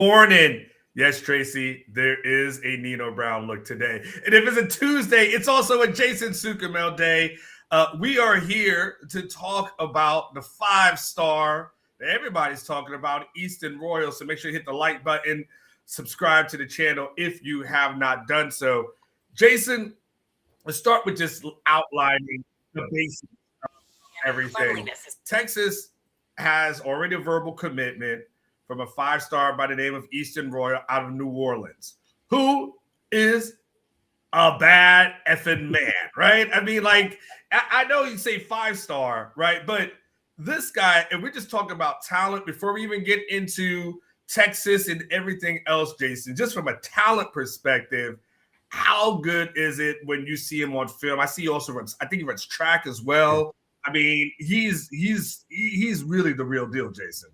Morning. Yes, Tracy, there is a Nino Brown look today. And if it's a Tuesday, it's also a Jason Sukamel day. We are here to talk about the 5-star that everybody's talking about, Easton Royal. So make sure you hit the like button, subscribe to the channel if you have not done so. Jason, let's start with just outlining the basics of everything. Texas has already a verbal commitment from a 5-star by the name of Easton Royal out of New Orleans, who is a bad effing man, right? I mean, like, I know you say 5-star, right? But this guy, and we're just talking about talent before we even get into Texas and everything else, Jason, just from a talent perspective, how good is it when you see him on film? I see he also runs, I think he runs track as well. I mean, he's really the real deal, Jason.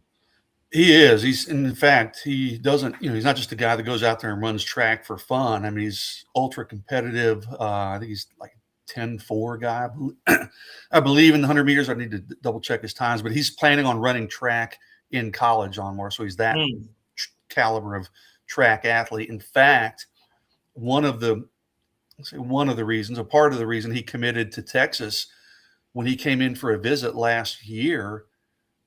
He is. In fact, he doesn't, he's not just a guy that goes out there and runs track for fun. I mean, he's ultra competitive. I think he's like 10-4 guy. I believe in the 100 meters. I need to double check his times, but he's planning on running track in college on more. So he's that caliber of track athlete. In fact, one of the reasons, a part of the reason he committed to Texas when he came in for a visit last year,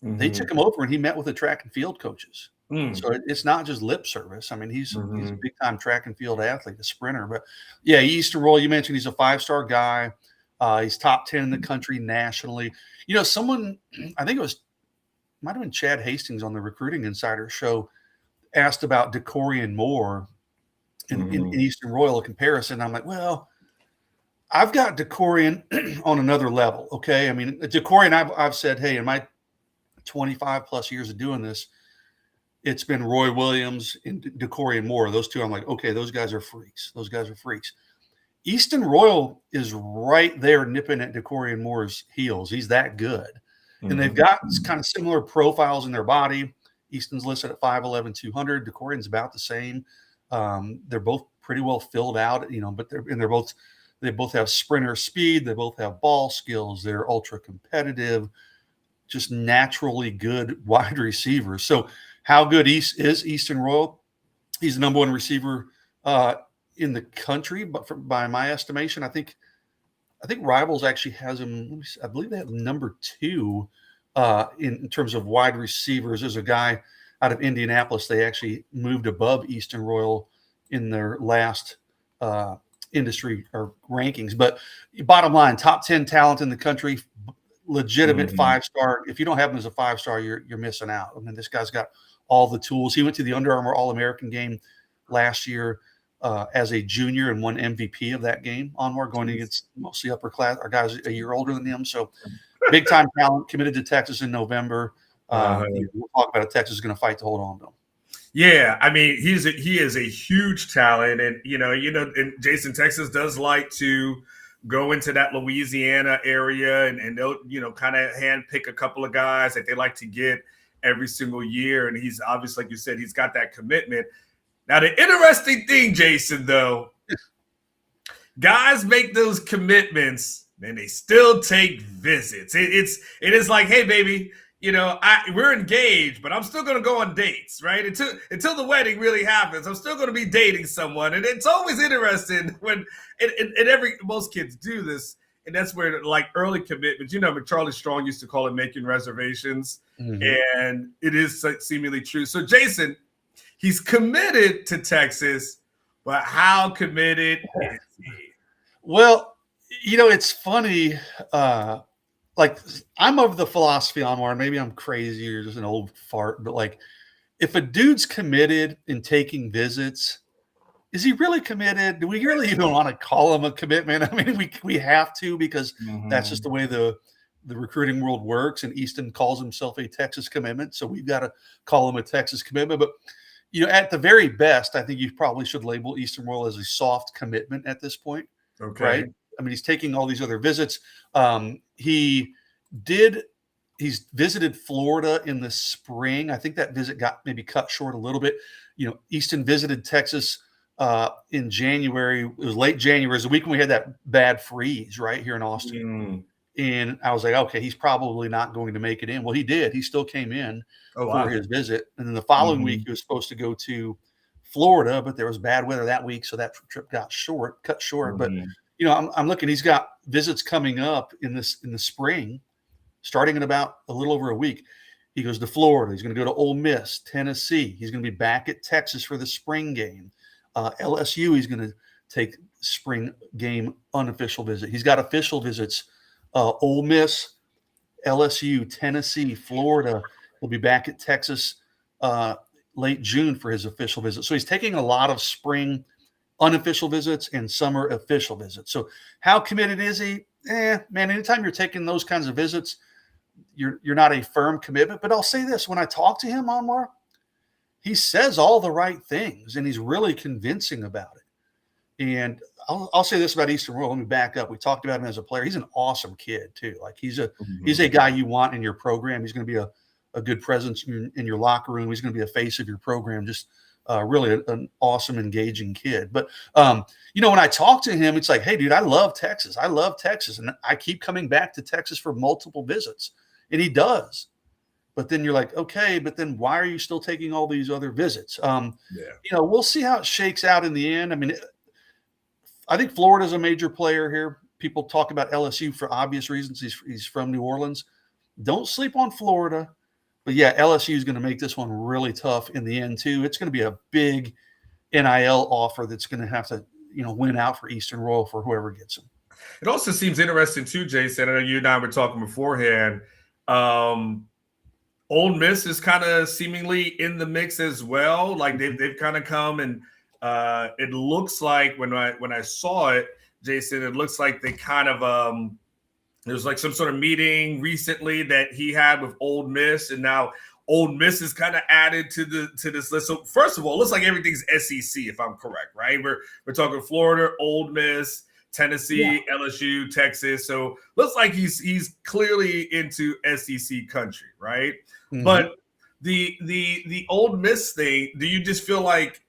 they took him over and he met with the track and field coaches. So it's not just lip service. I mean, he's a big time track and field athlete, a sprinter. But yeah, Easton Royal, you mentioned he's a 5-star guy. He's top 10 in the country nationally. Someone, I think might have been Chad Hastings on the Recruiting Insider show, asked about Decorian Moore in Easton Royal, a comparison. I'm like, well, I've got Decorian on another level. Okay. I mean, Decorian, I've said, hey, in my 25 plus years of doing this, it's been Roy Williams and Decorian Moore. Those two, I'm like, okay, those guys are freaks. Easton Royal is right there nipping at Decorian Moore's heels. He's that good. And they've got kind of similar profiles in their body. Easton's listed at 5'11", 200. Decorian's about the same. They're both pretty well filled out, but they both have sprinter speed. They both have ball skills. They're ultra competitive, just naturally good wide receivers. So how good is Easton Royal? He's the number 1 receiver in the country, but by my estimation, I think Rivals actually has him. I believe they have number 2 in terms of wide receivers. There's a guy out of Indianapolis. They actually moved above Easton Royal in their last industry or rankings. But bottom line, top 10 talent in the country, legitimate 5-star. If you don't have him as a 5-star, you're missing out. I mean, this guy's got all the tools. He went to the Under Armour All-American game last year as a junior and won MVP of that game. Onward, going against mostly upper class, our guys a year older than him. So big time talent, committed to Texas in November. We'll talk about it. Texas is going to fight to hold on to him. Yeah, I mean, he is a huge talent, and and Jason, Texas does like to go into that Louisiana area and they'll kind of handpick a couple of guys that they like to get every single year, and he's obviously, like you said, he's got that commitment. Now, the interesting thing, Jason, though, guys make those commitments and they still take visits. It is like, hey, baby, we're engaged, but I'm still going to go on dates, right? Until the wedding really happens, I'm still going to be dating someone. And it's always interesting when, most kids do this. And that's where, like, early commitments, Charlie Strong used to call it making reservations. And it is seemingly true. So, Jason, he's committed to Texas, but how committed is he? Well, it's funny. Like, I'm of the philosophy on one, maybe I'm crazy or just an old fart, but like, if a dude's committed in taking visits, is he really committed? Do we really even want to call him a commitment? I mean, we have to, because that's just the way the recruiting world works. And Easton calls himself a Texas commitment, so we've got to call him a Texas commitment. But at the very best, I think you probably should label Easton Royal as a soft commitment at this point. Okay. Right? I mean, he's taking all these other visits. He's visited Florida in the spring. I think that visit got maybe cut short a little bit. Easton visited Texas in January. It was late January. It was the week when we had that bad freeze right here in Austin. And I was like, okay, he's probably not going to make it in. Well, he did. He still came in for his visit. And then the following week, he was supposed to go to Florida, but there was bad weather that week. So that trip got cut short. But, I'm looking, he's got visits coming up in the spring, starting in about a little over a week. He goes to Florida. He's going to go to Ole Miss, Tennessee. He's going to be back at Texas for the spring game. LSU, he's going to take spring game unofficial visit. He's got official visits. Ole Miss, LSU, Tennessee, Florida. He'll be back at Texas late June for his official visit. So he's taking a lot of spring unofficial visits and summer official visits. So how committed is he? Man, anytime you're taking those kinds of visits, you're not a firm commitment. But I'll say this, when I talk to him, Anwar, he says all the right things and he's really convincing about it. And I'll say this about Easton Royal. Let me back up. We talked about him as a player. He's an awesome kid too. Like he's a guy you want in your program. He's going to be a good presence in your locker room. He's going to be a face of your program. Just really an awesome, engaging kid. But when I talk to him, it's like, hey, dude, I love Texas. And I keep coming back to Texas for multiple visits, and he does. But then you're like, okay, but then why are you still taking all these other visits? We'll see how it shakes out in the end. I mean, I think Florida's a major player here. People talk about LSU for obvious reasons. He's from New Orleans. Don't sleep on Florida. But, yeah, LSU is going to make this one really tough in the end, too. It's going to be a big NIL offer that's going to have to, win out for Easton Royal for whoever gets him. It also seems interesting, too, Jason. I know you and I were talking beforehand. Ole Miss is kind of seemingly in the mix as well. Like they've kind of come and it looks like when I saw it, Jason, it looks like they kind of there's like some sort of meeting recently that he had with Ole Miss, and now Ole Miss is kind of added to this list. So first of all, it looks like everything's SEC, if I'm correct, right? We're talking Florida, Ole Miss, Tennessee, LSU, Texas. So looks like he's clearly into SEC country, right? Mm-hmm. But the Ole Miss thing, do you just feel like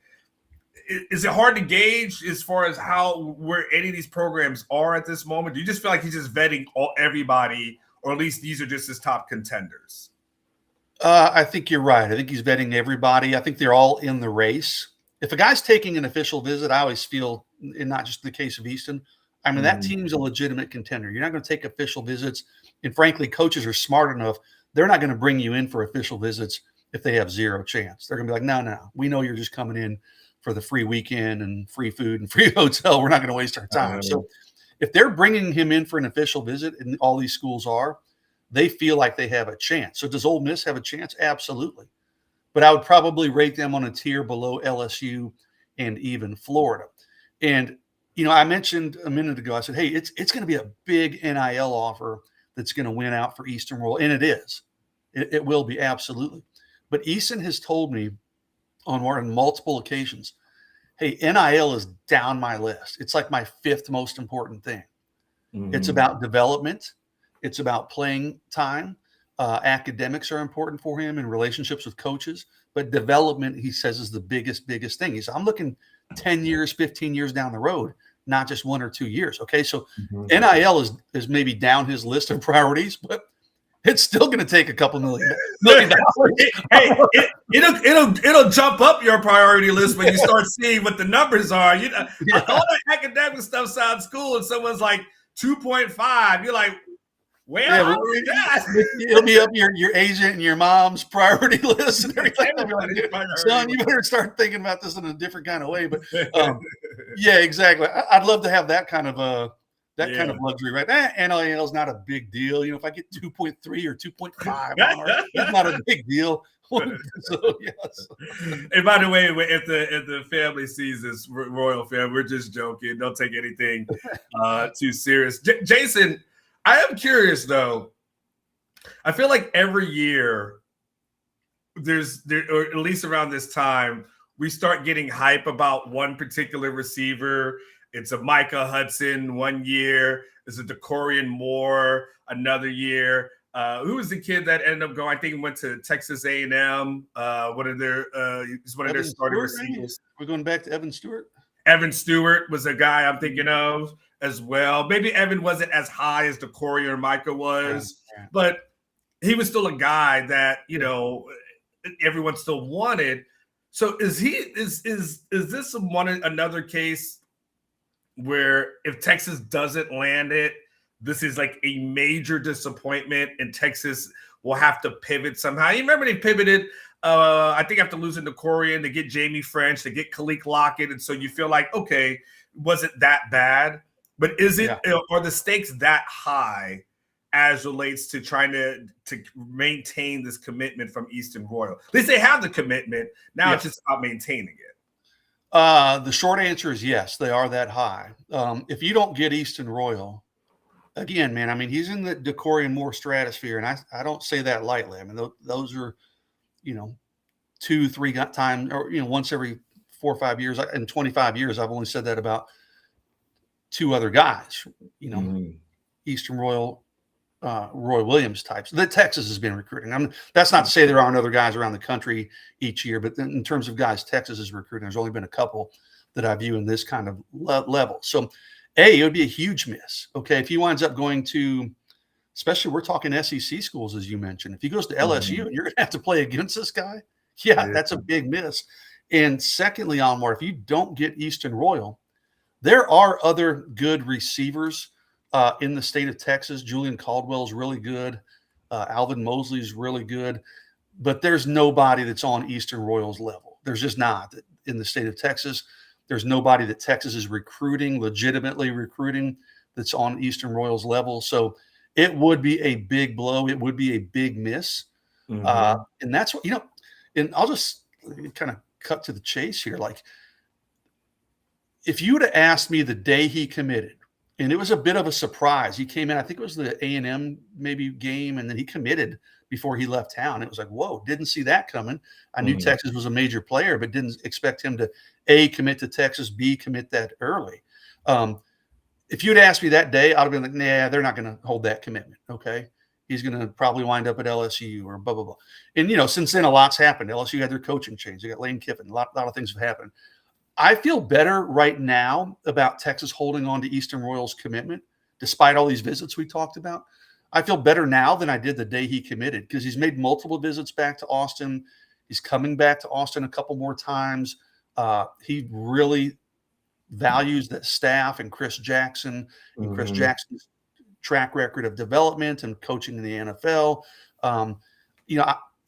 is it hard to gauge as far as where any of these programs are at this moment? Do you just feel like he's just vetting everybody, or at least these are just his top contenders? I think you're right. I think he's vetting everybody. I think they're all in the race. If a guy's taking an official visit, I always feel, and not just the case of Easton, I mean, that team's a legitimate contender. You're not going to take official visits. And frankly, coaches are smart enough. They're not going to bring you in for official visits if they have zero chance. They're going to be like, no, we know you're just coming in for the free weekend and free food and free hotel. We're not going to waste our time. So if they're bringing him in for an official visit, and all these schools are, they feel like they have a chance. So does Ole Miss have a chance? Absolutely. But I would probably rate them on a tier below LSU and even Florida. And, I mentioned a minute ago, I said, hey, it's going to be a big NIL offer that's going to win out for Easton Royal. And it is. It will be, absolutely. But Easton has told me on multiple occasions, hey, NIL is down my list. It's like my fifth most important thing. Mm-hmm. It's about development. It's about playing time. Academics are important for him and relationships with coaches. But development, he says, is the biggest thing. He said, I'm looking 10 years, 15 years down the road, not just 1 or 2 years. Okay, so NIL is maybe down his list of priorities, but it's still going to take a couple million dollars. Hey, it'll jump up your priority list when you start seeing what the numbers are. All that academic stuff sounds cool, and someone's like 2.5. You're like, well, it'll be up your agent and your mom's priority list and everything. Like, son, you better start thinking about this in a different kind of way. But yeah, exactly. I'd love to have that kind of kind of luxury, right? NIL is not a big deal. If I get 2.3 or 2.5, it's not a big deal. So, yes. And by the way, if the family sees this, Royal fan, we're just joking. Don't take anything too serious. Jason, I am curious though. I feel like every year or at least around this time, we start getting hype about one particular receiver. It's a Micah Hudson one year. It's a DeCorian Moore another year. Who was the kid that ended up going? I think he went to Texas A&M. He's one of their starting receivers. We're going back to Evan Stewart. Evan Stewart was a guy I'm thinking of as well. Maybe Evan wasn't as high as DeCory or Micah was, but he was still a guy that, everyone still wanted. So is this another case where if Texas doesn't land it, this is like a major disappointment and Texas will have to pivot somehow? You remember they pivoted, I think after losing to Corian to get Jamie French, to get Kalik Lockett. And so you feel like, okay, wasn't that bad? But are the stakes that high as relates to trying to maintain this commitment from Easton Royal? At least they have the commitment. Now it's just about maintaining it. The short answer is yes, they are that high. If you don't get Easton Royal, again, man, I mean, he's in the DeCory and Moore stratosphere, and I don't say that lightly. I mean, those are, 2-3 times, or once every 4 or 5 years. In 25 years, I've only said that about 2 other guys. Easton Royal, Roy Williams types that Texas has been recruiting. That's not to say there aren't other guys around the country each year, but in terms of guys Texas is recruiting, there's only been a couple that I view in this kind of level. So, it would be a huge miss. Okay, if he winds up going to, especially we're talking SEC schools, as you mentioned, if he goes to LSU and you're going to have to play against this guy, that's a big miss. And secondly, Anwar, if you don't get Easton Royal, there are other good receivers in the state of Texas. Julian Caldwell's really good. Alvin Mosley's really good. But there's nobody that's on Easton Royal's level. There's just not in the state of Texas. There's nobody that Texas is legitimately recruiting, that's on Easton Royal's level. So it would be a big blow. It would be a big miss. And that's what, and I'll just kind of cut to the chase here. Like, if you would have asked me the day he committed, and it was a bit of a surprise. He came in, I think it was the A&M maybe game, and then he committed before he left town. It was like, whoa, didn't see that coming. I knew Texas was a major player, but didn't expect him to A, commit to Texas, B, commit that early. If you'd asked me that day, I'd have been like, nah, they're not going to hold that commitment. Okay. He's going to probably wind up at LSU or blah, blah, blah. And, since then, a lot's happened. LSU had their coaching change. They got Lane Kiffin. A lot of things have happened. I feel better right now about Texas holding on to Easton Royal's commitment, despite all these visits we talked about. I feel better now than I did the day he committed, because he's made multiple visits back to Austin. He's coming back to Austin a couple more times. He really values the staff and Chris Jackson and Chris Jackson's track record of development and coaching in the NFL.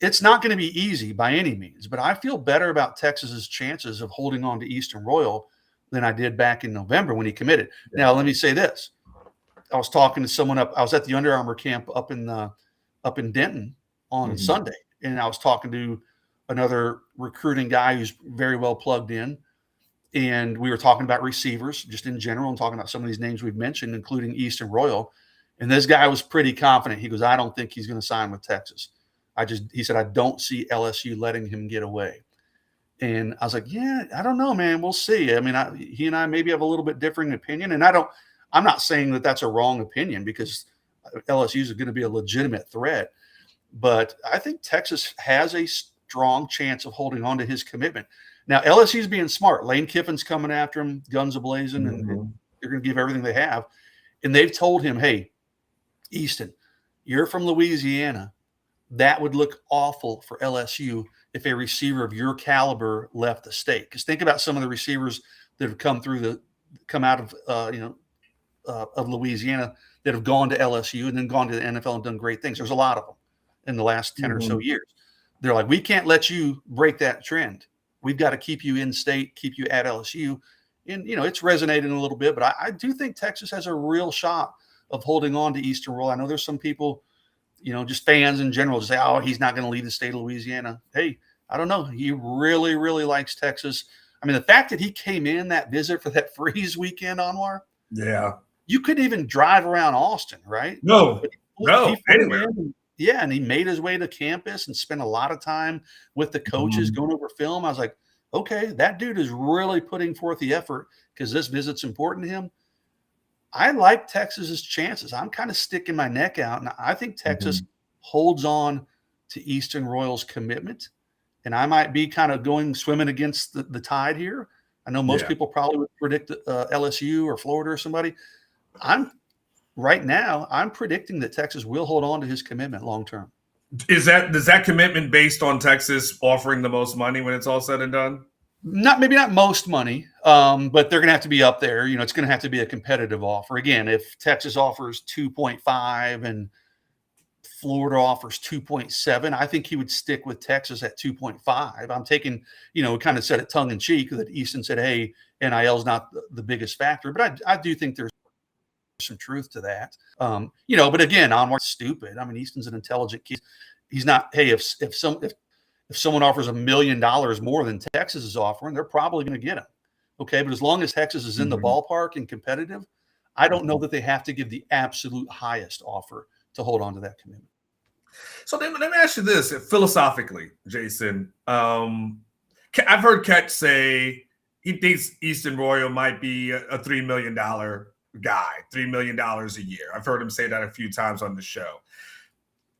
It's not going to be easy by any means, but I feel better about Texas's chances of holding on to Easton Royal than I did back in November when he committed. Now, let me say this. I was talking to someone I was at the Under Armour camp up in Denton on Sunday, and I was talking to another recruiting guy who's very well plugged in. And we were talking about receivers just in general and talking about some of these names we've mentioned, including Easton Royal. And this guy was pretty confident. He goes, I don't think he's going to sign with Texas. He said, I don't see LSU letting him get away. And I was like, yeah, I don't know, man. We'll see. I mean, he and I maybe have a little bit differing opinion. And I'm not saying that that's a wrong opinion, because LSU is going to be a legitimate threat. But I think Texas has a strong chance of holding on to his commitment. Now, LSU's being smart. Lane Kiffin's coming after him, guns a-blazing, and they're going to give everything they have. And they've told him, hey, Easton, you're from Louisiana. That would look awful for LSU if a receiver of your caliber left the state. Because think about some of the receivers that have come out of Louisiana that have gone to LSU and then gone to the NFL and done great things. There's a lot of them in the last 10 or so years. They're like, we can't let you break that trend. We've got to keep you in state, keep you at LSU. And, it's resonating a little bit, but I do think Texas has a real shot of holding on to Easton Royal. I know there's some people, just fans in general, just say, oh, he's not going to leave the state of Louisiana. Hey, I don't know. He really, really likes Texas. I mean, the fact that he came in that visit for that freeze weekend, Anwar. Yeah. You couldn't even drive around Austin, right? No, anywhere. Yeah, and he made his way to campus and spent a lot of time with the coaches going over film. I was like, okay, that dude is really putting forth the effort because this visit's important to him. I like Texas's chances. I'm kind of sticking my neck out, and I think Texas holds on to Easton Royal's commitment. And I might be kind of swimming against the tide here, I know most people probably would predict LSU or Florida or somebody. Right now, I'm predicting that Texas will hold on to his commitment long term. Is that commitment based on Texas offering the most money when it's all said and done? Maybe not most money, but they're going to have to be up there. It's going to have to be a competitive offer. Again, if Texas offers 2.5 and Florida offers 2.7, I think he would stick with Texas at 2.5. I'm taking, kind of said it tongue in cheek that Easton said, hey, NIL is not the biggest factor, but I do think there's some truth to that. But again, Onward's stupid. I mean, Easton's an intelligent kid. He's not, hey, if someone offers $1 million more than Texas is offering, they're probably going to get him. Okay. But as long as Texas is in the ballpark and competitive, I don't know that they have to give the absolute highest offer to hold on to that commitment. So let me ask you this philosophically, Jason. I've heard Ketch say he thinks Easton Royal might be a $3 million guy, $3 million a year. I've heard him say that a few times on the show.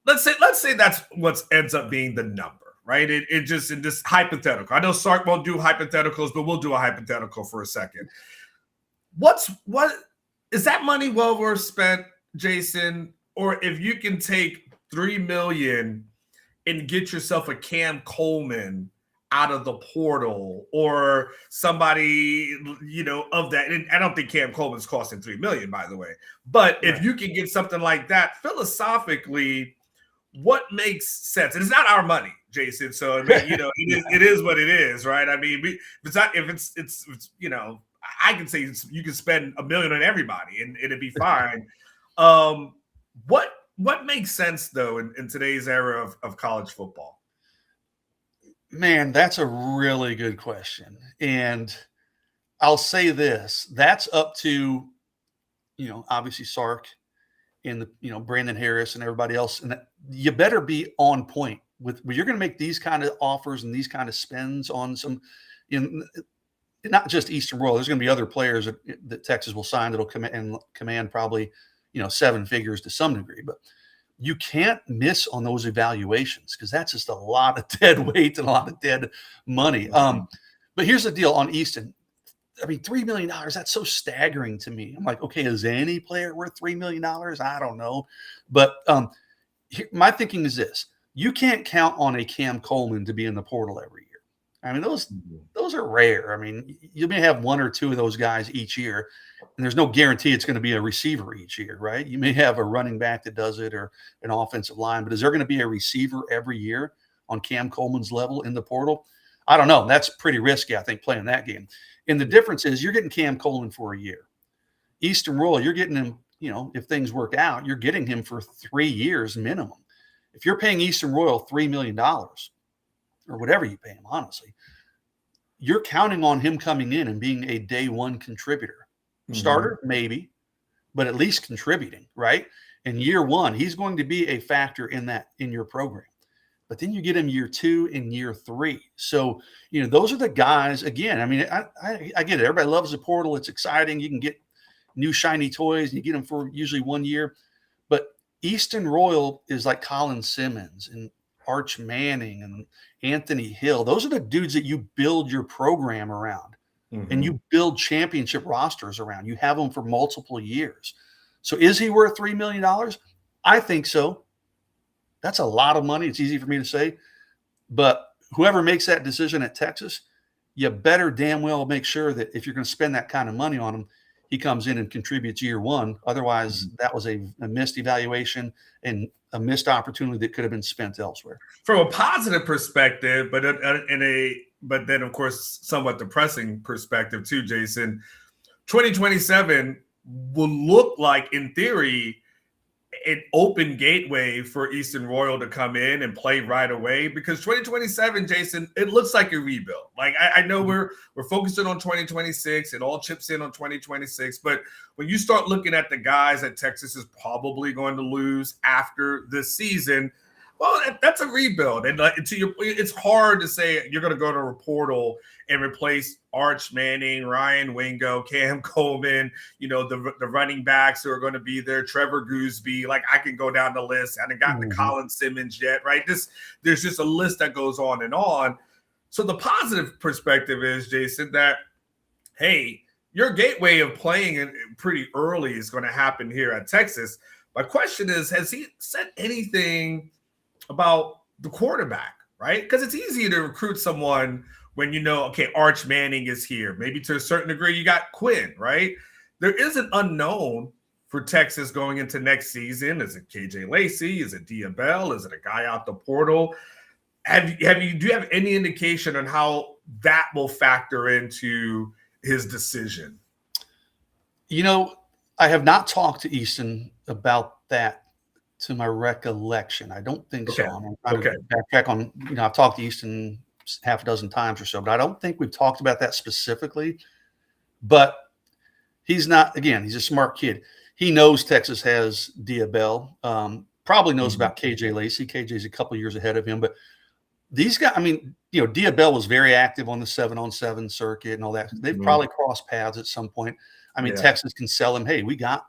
Let's say that's what ends up being the number, right? It just in this hypothetical. I know Sark won't do hypotheticals, but we'll do a hypothetical for a second. What is that money well worth spent, Jason? Or if you can take $3 million and get yourself a Cam Coleman out of the portal or somebody, of that. And I don't think Cam Coleman's costing $3 million, by the way. But if you can get something like that, philosophically, what makes sense? And it's not our money, Jason. So I mean, it is what it is, right? I mean, I can say you can spend $1 million on everybody and it'd be fine. What makes sense though in today's era of college football? Man, that's a really good question. And I'll say this, that's up to, obviously Sark and Brandon Harris and everybody else. And you better be on point with when you're going to make these kind of offers and these kind of spends on some, not just Easton Royal. There's going to be other players that Texas will sign that'll command probably, 7 figures to some degree, but you can't miss on those evaluations because that's just a lot of dead weight and a lot of dead money. But here's the deal on Easton. I mean, $3 million, that's so staggering to me. I'm like, okay, is any player worth $3 million? I don't know. But my thinking is this. You can't count on a Cam Coleman to be in the portal every year. I mean, those are rare. I mean, you may have 1 or 2 of those guys each year, and there's no guarantee it's going to be a receiver each year, right? You may have a running back that does it or an offensive line, but is there going to be a receiver every year on Cam Coleman's level in the portal? I don't know. That's pretty risky, I think, playing that game. And the difference is you're getting Cam Coleman for a year. Easton Royal, you're getting him, if things work out, you're getting him for 3 years minimum. If you're paying Easton Royal $3 million or whatever you pay him, honestly, you're counting on him coming in and being a day one contributor. Starter, maybe, but at least contributing, right? In year 1, he's going to be a factor in your program. But then you get him year 2 and year 3. So, those are the guys, again, I mean, I get it. Everybody loves the portal. It's exciting. You can get new shiny toys and you get them for usually 1 year. But Easton Royal is like Colin Simmons and Arch Manning and Anthony Hill. Those are the dudes that you build your program around. And you build championship rosters around. You have them for multiple years. So is he worth $3 million? I think so. That's a lot of money. It's easy for me to say. But whoever makes that decision at Texas, you better damn well make sure that if you're going to spend that kind of money on him, he comes in and contributes year 1. Otherwise, that was a missed evaluation and a missed opportunity that could have been spent elsewhere. From a positive perspective, but then, of course, somewhat depressing perspective too, Jason, 2027 will look like, in theory, an open gateway for Easton Royal to come in and play right away, because 2027, Jason, it looks like a rebuild. Like I know we're focusing on 2026, it all chips in on 2026, but when you start looking at the guys that Texas is probably going to lose after this season, well, that's a rebuild. And it's hard to say you're going to go to a portal and replace Arch Manning, Ryan Wingo, Cam Coleman, the running backs who are going to be there, Trevor Gooseby. Like, I can go down the list. I haven't gotten to Colin Simmons yet, right? There's just a list that goes on and on. So the positive perspective is, Jason, that hey, your gateway of playing pretty early is going to happen here at Texas. My question is, has he said anything about the quarterback, right? Because it's easier to recruit someone when you know, okay, Arch Manning is here. Maybe to a certain degree, you got Quinn, right? There is an unknown for Texas going into next season. Is it KJ Lacey? Is it Diabell? Is it a guy out the portal? Do you have any indication on how that will factor into his decision? You know, I have not talked to Easton about that to my recollection. I don't think Okay. so. I'm trying to backtrack on, I've talked to Easton half a dozen times or so, but I don't think we've talked about that specifically. But he's not, again, he's a smart kid. He knows Texas has Diabell, probably knows about KJ Lacey. KJ's a couple years ahead of him, but these guys, Diabell was very active on the 7-on-7 circuit and all that. They've probably crossed paths at some point. Texas can sell him, hey, we got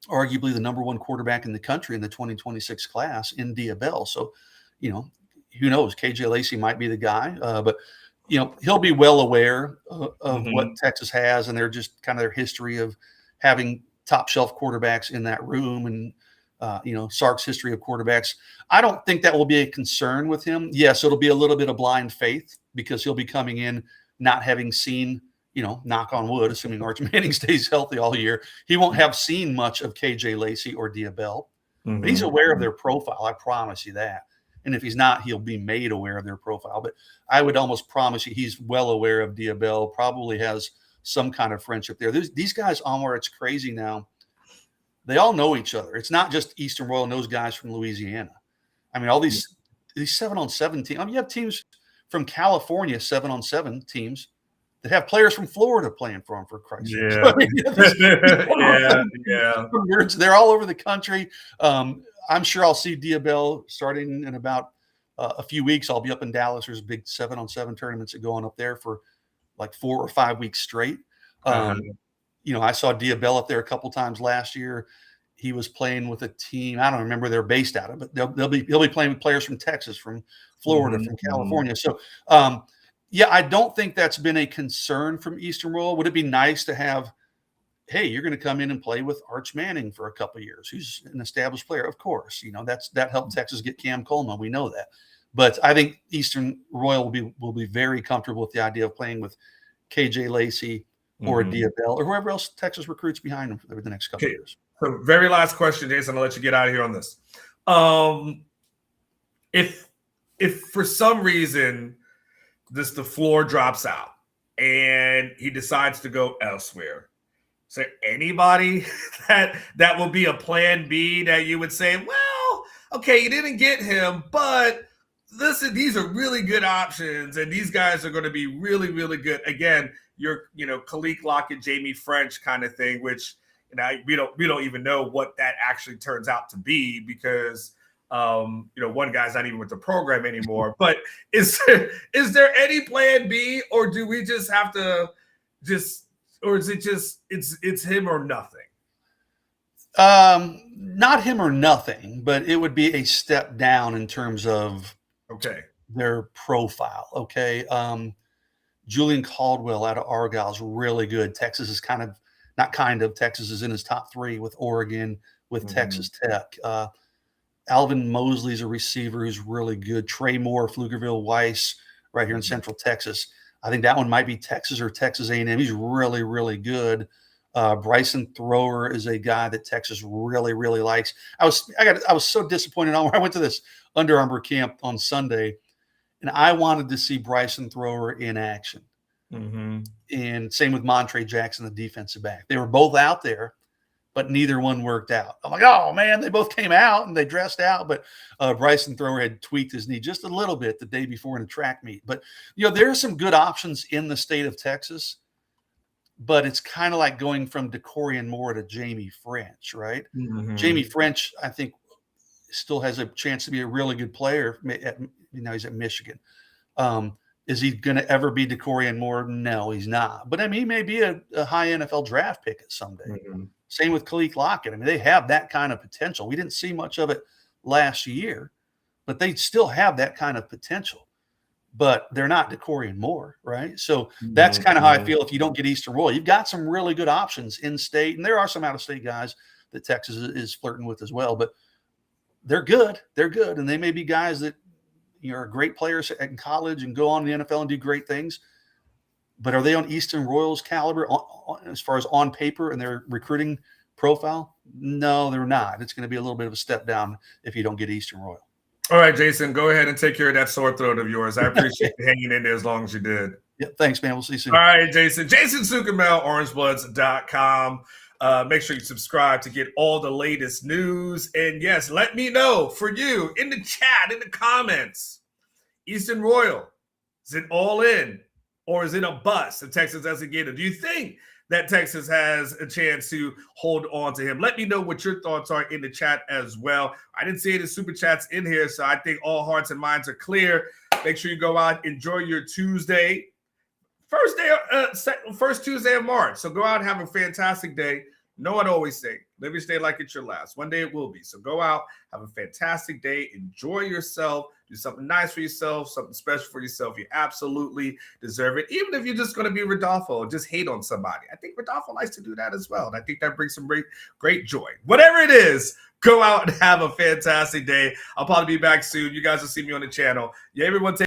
arguably the number one quarterback in the country in the 2026 class in Diabell. So, who knows? KJ Lacey might be the guy, but he'll be well aware of what Texas has, and they're just kind of their history of having top shelf quarterbacks in that room, and Sark's history of quarterbacks. I don't think that will be a concern with him. Yes, it'll be a little bit of blind faith because he'll be coming in not having seen, knock on wood, assuming Arch Manning stays healthy all year, he won't have seen much of KJ Lacey or Diabell. But he's aware of their profile. I promise you that. And if he's not, he'll be made aware of their profile. But I would almost promise you he's well aware of Diabell, probably has some kind of friendship there. These guys, Omar, it's crazy now. They all know each other. It's not just Easton Royal knows guys from Louisiana. All these 7-on-7 teams. You have teams from California, 7-on-7 teams that have players from Florida playing for them, for Christ's sake. They're all over the country. I'm sure I'll see Diabell starting in about a few weeks. I'll be up in Dallas. There's big 7-on-7 tournaments that go on up there for like 4 or 5 weeks straight. I saw Diabell up there a couple times last year. He was playing with a team. I don't remember where they're based out of, but he'll be playing with players from Texas, from Florida, from California. So, I don't think that's been a concern from Eastern Royal. Would it be nice to have, hey, you're going to come in and play with Arch Manning for a couple of years, who's an established player? Of course, that helped Texas get Cam Coleman. We know that. But I think Eastern Royal will be very comfortable with the idea of playing with KJ Lacey or Diabell or whoever else Texas recruits behind him for the next couple of years. So very last question, Jason, I'll let you get out of here on this. If for some reason the floor drops out and he decides to go elsewhere, is there anybody that will be a plan B that you would say, well, okay, you didn't get him, but listen, these are really good options, and these guys are going to be really, really good. Again, your Khalid Lockett, Jamie French kind of thing, which we don't even know what that actually turns out to be because one guy's not even with the program anymore. But is there any plan B, or do we just have to or is it just it's him or nothing? Not him or nothing, but it would be a step down in terms of their profile. Julian Caldwell out of Argyle is really good. Texas is Texas is in his top 3 with Oregon, with Texas Tech. Alvin Mosley's a receiver who's really good. Trey Moore, Pflugerville Weiss, right here in Central Texas. I think that one might be Texas or Texas A&M. He's really, really good. Bryson Thrower is a guy that Texas really, really likes. I was so disappointed when I went to this Under Armour camp on Sunday, and I wanted to see Bryson Thrower in action. And same with Montre Jackson, the defensive back. They were both out there, but neither one worked out. I'm like, oh, man, they both came out and they dressed out. But Bryson Thrower had tweaked his knee just a little bit the day before in a track meet. But, there are some good options in the state of Texas, but it's kind of like going from DeCorian Moore to Jamie French, right? Jamie French, I think, still has a chance to be a really good player. He's at Michigan. Is he going to ever be DeCorian Moore? No, he's not. But, he may be a high NFL draft pick someday. Same with Khalid Lockett. They have that kind of potential. We didn't see much of it last year, but they still have that kind of potential. but they're not Decorian Moore, right? So that's kind of how I feel if you don't get Easton Royal. You've got some really good options in state, and there are some out-of-state guys that Texas is flirting with as well, but they're good. They're good, and they may be guys that are great players in college and go on in the NFL and do great things. But are they on Easton Royal's caliber as far as on paper and their recruiting profile? No, they're not. It's going to be a little bit of a step down if you don't get Easton Royal. All right, Jason, go ahead and take care of that sore throat of yours. I appreciate you hanging in there as long as you did. Yeah, thanks, man. We'll see you soon. All right, Jason. Jason Sukamel, orangebloods.com. Make sure you subscribe to get all the latest news. And yes, let me know for you in the chat, in the comments. Easton Royal, is it all in or is it a bust if Texas doesn't get it? Do you think that Texas has a chance to hold on to him? Let me know what your thoughts are in the chat as well. I didn't see any super chats in here, so I think all hearts and minds are clear. Make sure you go out, enjoy your Tuesday. First Tuesday of March. So go out and have a fantastic day. No one always say, live each day like it's your last. One day it will be. So go out, have a fantastic day, enjoy yourself, do something nice for yourself, something special for yourself. You absolutely deserve it. Even if you're just going to be Rodolfo or just hate on somebody. I think Rodolfo likes to do that as well. And I think that brings some great joy. Whatever it is, go out and have a fantastic day. I'll probably be back soon. You guys will see me on the channel. Yeah, everyone take